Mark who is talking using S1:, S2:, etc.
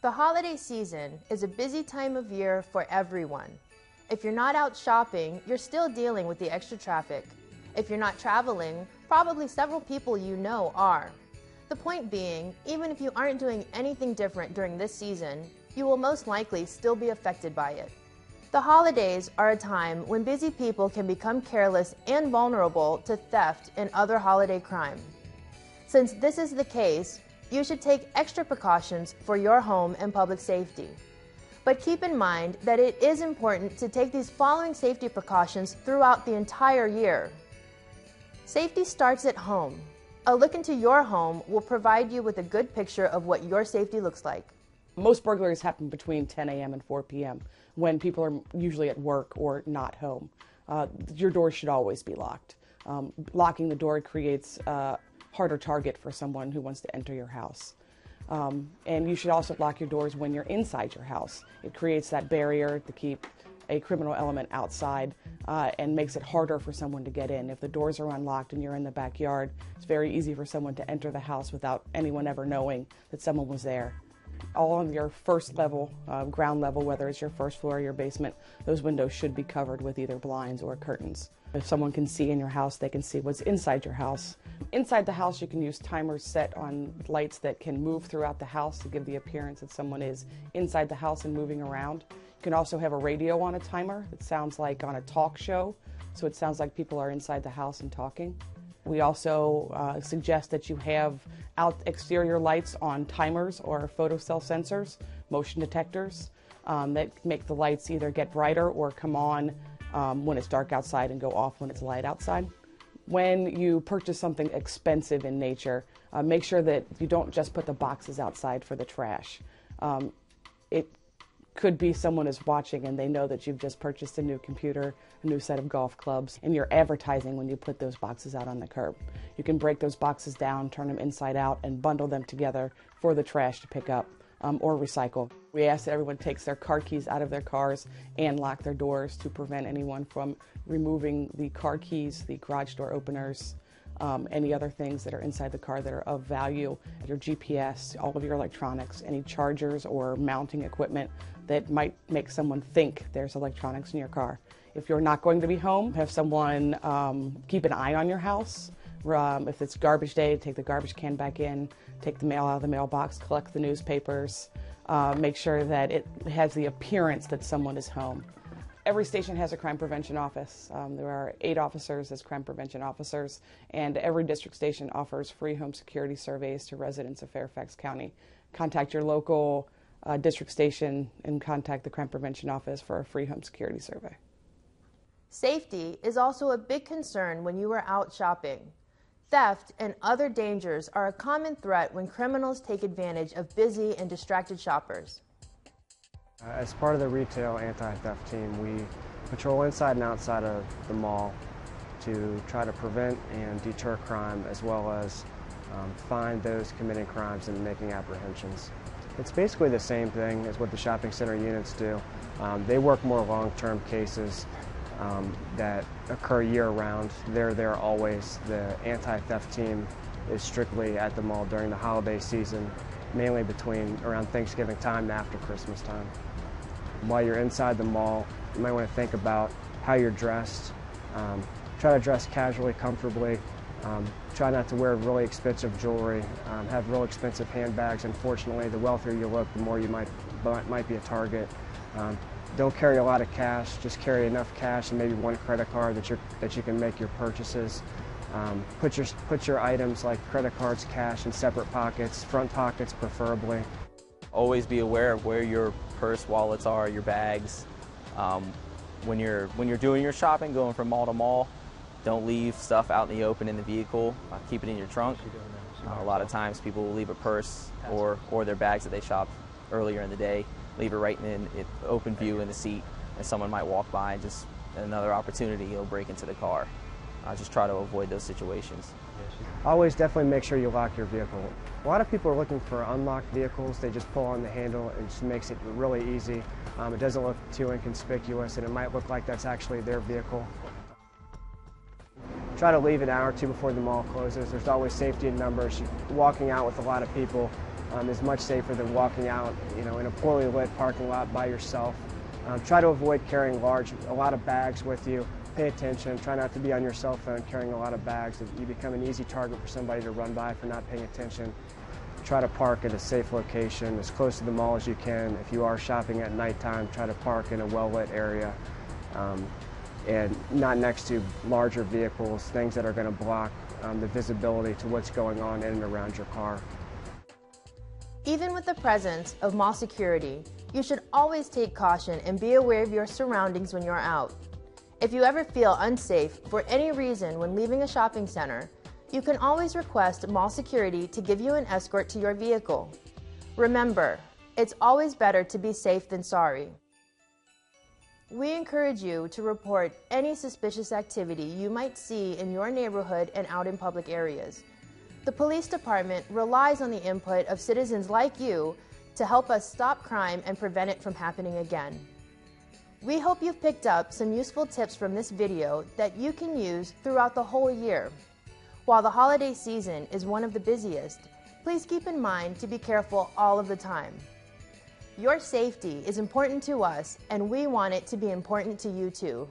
S1: The holiday season is a busy time of year for everyone. If you're not out shopping, you're still dealing with the extra traffic. If you're not traveling, probably several people you know are. The point being, even if you aren't doing anything different during this season, you will most likely still be affected by it. The holidays are a time when busy people can become careless and vulnerable to theft and other holiday crime. Since this is the case, you should take extra precautions for your home and public safety. But keep in mind that it is important to take these following safety precautions throughout the entire year. Safety starts at home. A look into your home will provide you with a good picture of what your safety looks like.
S2: Most burglaries happen between 10 a.m. and 4 p.m. when people are usually at work or not home. Your doors should always be locked. Locking the door creates a harder target for someone who wants to enter your house. And you should also lock your doors when you're inside your house. It creates that barrier to keep a criminal element outside and makes it harder for someone to get in. If the doors are unlocked and you're in the backyard, it's very easy for someone to enter the house without anyone ever knowing that someone was there. All on your first level, ground level, whether it's your first floor or your basement, those windows should be covered with either blinds or curtains. If someone can see in your house, they can see what's inside your house. Inside the house, you can use timers set on lights that can move throughout the house to give the appearance that someone is inside the house and moving around. You can also have a radio on a timer that sounds like on a talk show, so it sounds like people are inside the house and talking. We also suggest that you have out exterior lights on timers or photocell sensors, motion detectors, that make the lights either get brighter or come on when it's dark outside and go off when it's light outside. When you purchase something expensive in nature, make sure that you don't just put the boxes outside for the trash. It could be someone is watching and they know that you've just purchased a new computer, a new set of golf clubs, and you're advertising when you put those boxes out on the curb. You can break those boxes down, turn them inside out, and bundle them together for the trash to pick up or recycle. We ask that everyone takes their car keys out of their cars and lock their doors to prevent anyone from removing the car keys, the garage door openers, any other things that are inside the car that are of value, your GPS, all of your electronics, any chargers or mounting equipment that might make someone think there's electronics in your car. If you're not going to be home, have someone keep an eye on your house. If it's garbage day, take the garbage can back in, take the mail out of the mailbox, collect the newspapers, make sure that it has the appearance that someone is home. Every station has a crime prevention office. There are 8 officers as crime prevention officers, and every district station offers free home security surveys to residents of Fairfax County. Contact your local district station and contact the crime prevention office for a free home security survey.
S1: Safety is also a big concern when you are out shopping. Theft and other dangers are a common threat when criminals take advantage of busy and distracted shoppers.
S3: As part of the retail anti-theft team, we patrol inside and outside of the mall to try to prevent and deter crime, as well as find those committing crimes and making apprehensions. It's basically the same thing as what the shopping center units do. They work more long-term cases that occur year-round. They're there always. The anti-theft team is strictly at the mall during the holiday season, mainly between around Thanksgiving time and after Christmas time. While you're inside the mall, you might want to think about how you're dressed. Try to dress casually, comfortably. Try not to wear really expensive jewelry, have real expensive handbags. Unfortunately, the wealthier you look, the more you might be a target. Don't carry a lot of cash. Just carry enough cash and maybe one credit card that you can make your purchases. Put your items like credit cards, cash in separate pockets, front pockets preferably.
S4: Always be aware of where your purse, wallets are, your bags. When you're doing your shopping, going from mall to mall, don't leave stuff out in the open in the vehicle. Keep it in your trunk. A lot of times people will leave a purse or their bags that they shopped earlier in the day, leave it right in open view in the seat, and someone might walk by and just another opportunity, he'll break into the car. Just try to avoid those situations.
S3: Always definitely make sure you lock your vehicle. A lot of people are looking for unlocked vehicles. They just pull on the handle and it just makes it really easy. It doesn't look too inconspicuous and it might look like that's actually their vehicle. Try to leave an hour or two before the mall closes. There's always safety in numbers. You're walking out with a lot of people. is much safer than walking out, in a poorly lit parking lot by yourself. Try to avoid carrying a lot of bags with you. Pay attention. Try not to be on your cell phone carrying a lot of bags. You become an easy target for somebody to run by for not paying attention. Try to park at a safe location, as close to the mall as you can. If you are shopping at nighttime, try to park in a well-lit area and not next to larger vehicles, things that are going to block the visibility to what's going on in and around your car.
S1: Even with the presence of mall security, you should always take caution and be aware of your surroundings when you're out. If you ever feel unsafe for any reason when leaving a shopping center, you can always request mall security to give you an escort to your vehicle. Remember, it's always better to be safe than sorry. We encourage you to report any suspicious activity you might see in your neighborhood and out in public areas. The police department relies on the input of citizens like you to help us stop crime and prevent it from happening again. We hope you've picked up some useful tips from this video that you can use throughout the whole year. While the holiday season is one of the busiest, please keep in mind to be careful all of the time. Your safety is important to us, and we want it to be important to you too.